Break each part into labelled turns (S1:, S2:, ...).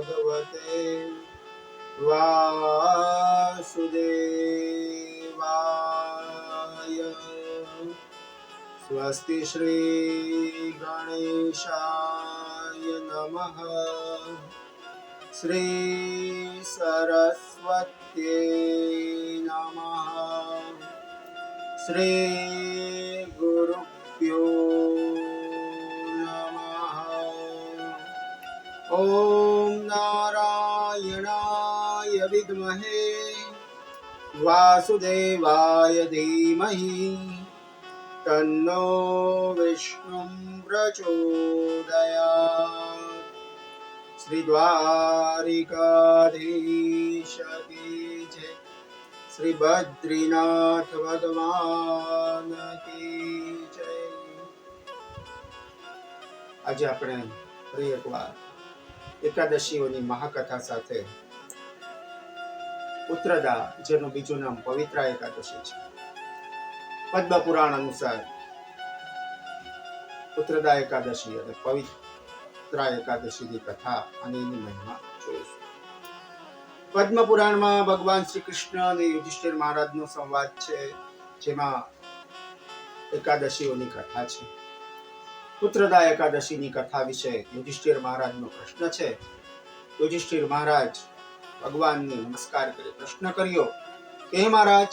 S1: भगवते वासुदेवाय। स्वस्ति श्री गणेशाय नमः। श्री सरस्वत्यै नमः। श्री गुरुभ्यो नमः। ओम नारायणाय विद्महे वासुदेवाय धीमहि तन्नो विष्णुं प्रचोदयात्। श्री द्वारिकाधीश की जय। श्री बद्रीनाथ भगवान की जय। आज આપણે ફરી એકવાર એકાદશીઓની મહાકથા સાથે ઉત્તરદા, જેનું બીજું નામ પવિત્રા એકાદશી છે. પદ્મ પુરાણ અનુસાર ઉત્તરદા એકાદશી અને પવિત્રા એકાદશીની કથા અને એની મહિમા જોઈશું. પદ્મ પુરાણમાં ભગવાન શ્રી કૃષ્ણ અને યુધિષ્ઠિર મહારાજનો સંવાદ છે, જેમાં એકાદશીઓની કથા છે. ઉત્તરદા એકાદશીની કથા વિશે યુધિષ્ઠિર મહારાજનો પ્રશ્ન છે. યુધિષ્ઠિર મહારાજ ભગવાનને નમસ્કાર કરી પ્રશ્ન કર્યો કે હે મહારાજ,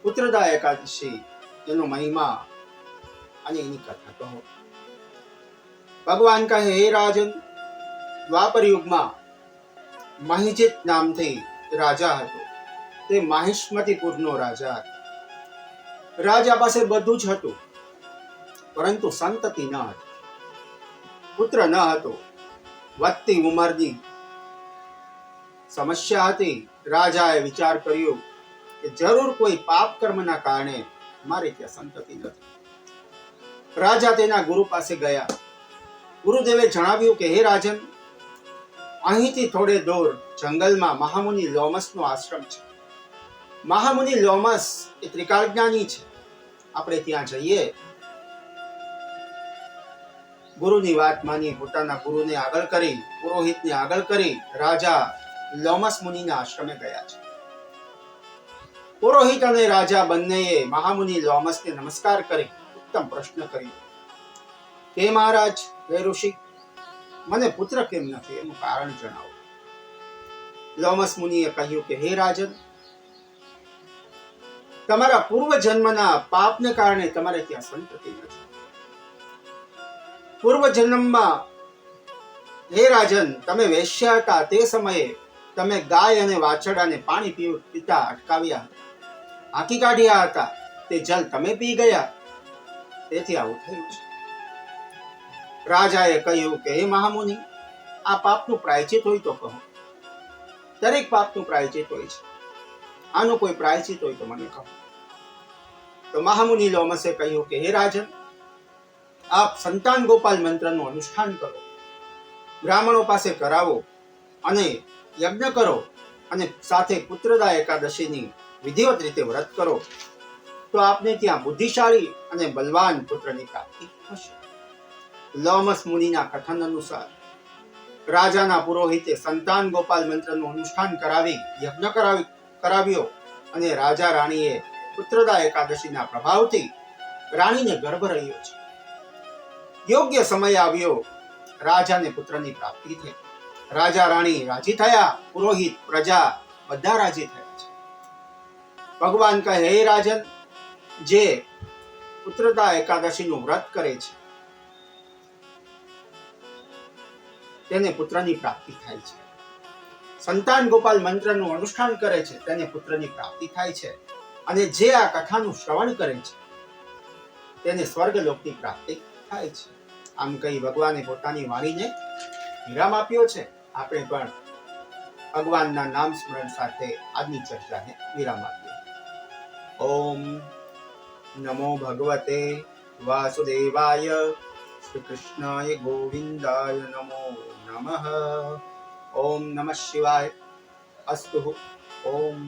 S1: ઉત્તરદા એકાદશી, એનો મહિમા અને એની કથા કહો. ભગવાન કહે, હે રાજન, દ્વાપર યુગમાં મહિજીત નામથી રાજા હતો. તે માહિષ્મતીપુરનો રાજા હતો. રાજા પાસે બધું જ હતું, પરંતુ સંતતિ ન હતી. પુત્ર ન હતો. વધતી ઉંમરની સમસ્યા હતી. રાજાએ વિચાર કર્યો કે જરૂર કોઈ પાપ કર્મના કારણે મારે ત્યાં સંતતિ નથી. રાજા તેના ગુરુ પાસે ગયા. ગુરુદેવે જણાવ્યું કે હે રાજન, અહીંથી થોડે દૂર જંગલમાં મહામુનિ લોમસનો આશ્રમ છે. મહામુનિ લોમસ એ ત્રિકાળજ્ઞાની છે. આપણે ત્યાં જઈએ. ગુરુની વાત માની પોતાના ગુરુને આગળ કરી, પુરોહિતને આગળ કરી રાજા લોમસ મુનિના આશ્રમે ગયા છે. પુરોહિત અને રાજા બંનેએ મહામુનિ લોમસને નમસ્કાર કરી ઉત્તમ પ્રશ્ન કર્યો કે મહારાજ, હે ઋષિ, મને પુત્ર કેમ નથી, એનું કારણ જણાવો. લોમસ મુનિએ કહ્યું કે હે રાજન, તમારા પૂર્વ જન્મના પાપને કારણે તમારે ત્યાં સંતતિ નથી. પૂર્વ જન્મમાં હે રાજન, તમે વેશ્યા હતા. તે સમયે તમે ગાય અને વાછરડાને પાણી પીતા અટકાવ્યા હતા, હાંકી કાઢ્યા હતા. તે જલ તમે પી ગયા, તેથી આવું થયું છે. રાજાએ કહ્યું કે હે મહામુનિ, આ પાપનું પ્રાયચિત હોય તો કહો. દરેક પાપનું પ્રાયચિત હોય છે. આનું કોઈ પ્રાયચિત હોય તો મને કહો. તો મહામુનિ લોમસે કહ્યું કે હે રાજન, આપ સંતાન ગોપાલ મંત્રનું અનુષ્ઠાન કરો, બ્રાહ્મણો પાસે કરાવો અને યજ્ઞ કરો, અને સાથે પુત્રદા એકાદશીની વિધિવત રીતે વ્રત કરો, તો આપને ત્યાં બુદ્ધિશાળી અને બલવાન પુત્રની પ્રાપ્તિ થશે. લોમસ મુનિના કથન અનુસાર રાજાના પુરોહિતે સંતાન ગોપાલ મંત્રનું અનુષ્ઠાન કરાવી યજ્ઞ કરાવ્યો, અને રાજા રાણીએ પુત્રદા એકાદશીના પ્રભાવથી રાણીને ગર્ભ રહ્યો છે. યોગ્ય સમય આવ્યો, રાજાને પુત્રની પ્રાપ્તિ થઈ. રાજા રાણી રાજી થયા, પુરોહિત, પ્રજા બધા રાજી થયા છે. ભગવાન કહે, હે રાજન, જે પુત્રદા એકાદશીનું વ્રત કરે છે તેને પુત્રની પ્રાપ્તિ થાય છે. સંતાન ગોપાલ મંત્રનું અનુષ્ઠાન કરે છે તેને પુત્રની પ્રાપ્તિ થાય છે. અને જે આ કથાનું શ્રવણ કરે છે તેને સ્વર્ગલોકની પ્રાપ્તિ થાય છે. આમ કહી ભગવાને પોતાની વાણીને વિરામ આપ્યો છે. આપણે પણ ભગવાનના નામ સ્મરણ સાથે આજની ચર્ચાને વિરામ આપીએ. ઓમ નમો ભગવતે વાસુદેવાય. શ્રી કૃષ્ણાય ગોવિંદાય નમો નમઃ. ઓમ નમઃ શિવાય. અસ્તુ. ઓમ